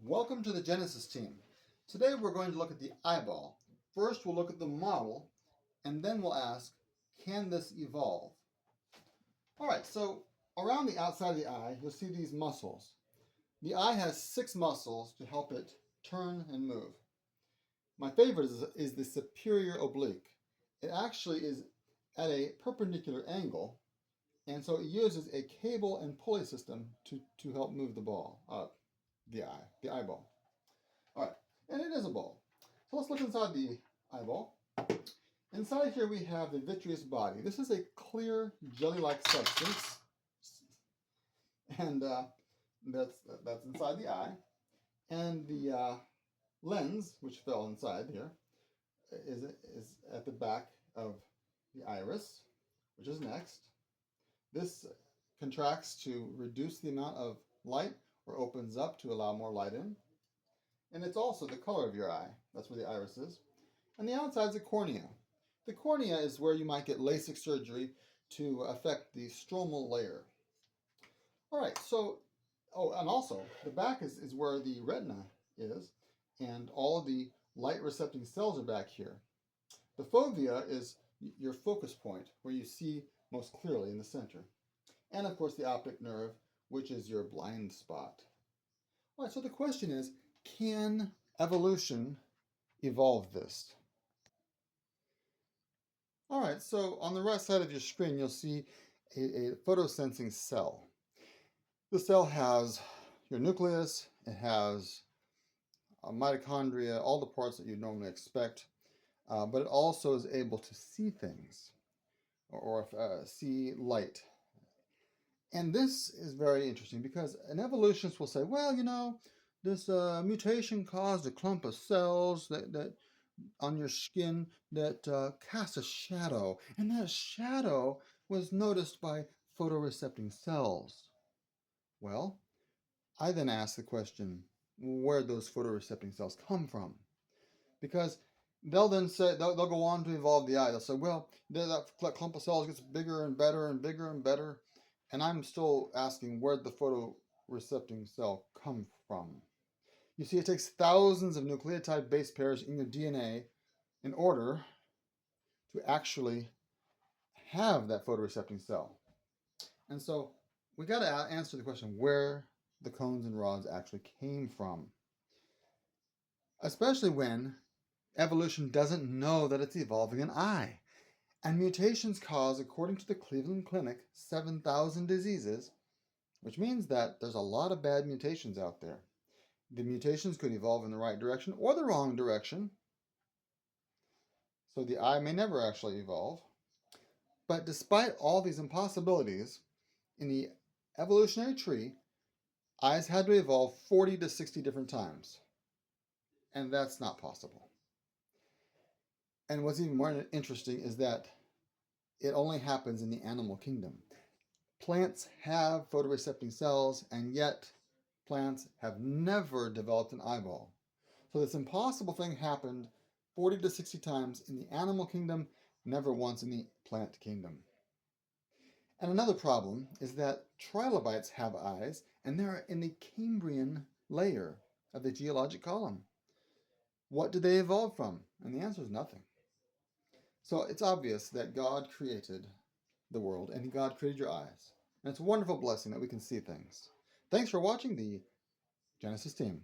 Welcome to the Genesis team. Today we're going to look at the eyeball. First we'll look at the model, and then we'll ask, can this evolve? Alright, so around the outside of the eye, you'll see these muscles. The eye has 6 muscles to help it turn and move. My favorite is the superior oblique. It actually is at a perpendicular angle, and so it uses a cable and pulley system to help move the eyeball. All right, and it is a ball. So let's look inside the eyeball. Inside here we have the vitreous body. This is a clear jelly-like substance, and that's inside the eye. And the lens, which fell inside here, is at the back of the iris, which is next. This contracts to reduce the amount of light or opens up to allow more light in. And it's also the color of your eye. That's where the iris is. And the outside is the cornea. The cornea is where you might get LASIK surgery to affect the stromal layer. All right, so, and also the back is where the retina is, and all of the light recepting cells are back here. The fovea is your focus point, where you see most clearly in the center. And of course the optic nerve, which is your blind spot. All right, so the question is, can evolution evolve this? All right, so on the right side of your screen, you'll see a photosensing cell. The cell has your nucleus, it has mitochondria, all the parts that you normally expect, but it also is able to see things or see light. And this is very interesting because an evolutionist will say, well, you know, this mutation caused a clump of cells that on your skin that cast a shadow, and that shadow was noticed by photorecepting cells. Well, I then ask the question, where those photorecepting cells come from? Because they'll then say, they'll go on to evolve the eye. They'll say, well, that clump of cells gets bigger and better and bigger and better. And I'm still asking, where'd the photorecepting cell come from? You see, it takes thousands of nucleotide base pairs in your DNA in order to actually have that photorecepting cell. And so we got to answer the question where the cones and rods actually came from. Especially when evolution doesn't know that it's evolving an eye. And mutations cause, according to the Cleveland Clinic, 7,000 diseases, which means that there's a lot of bad mutations out there. The mutations could evolve in the right direction or the wrong direction. So the eye may never actually evolve. But despite all these impossibilities, in the evolutionary tree, eyes had to evolve 40 to 60 different times. And that's not possible. And what's even more interesting is that it only happens in the animal kingdom. Plants have photorecepting cells, and yet plants have never developed an eyeball. So this impossible thing happened 40 to 60 times in the animal kingdom, never once in the plant kingdom. And another problem is that trilobites have eyes, and they're in the Cambrian layer of the geologic column. What did they evolve from? And the answer is nothing. So it's obvious that God created the world, and God created your eyes. And it's a wonderful blessing that we can see things. Thanks for watching the Genesis team.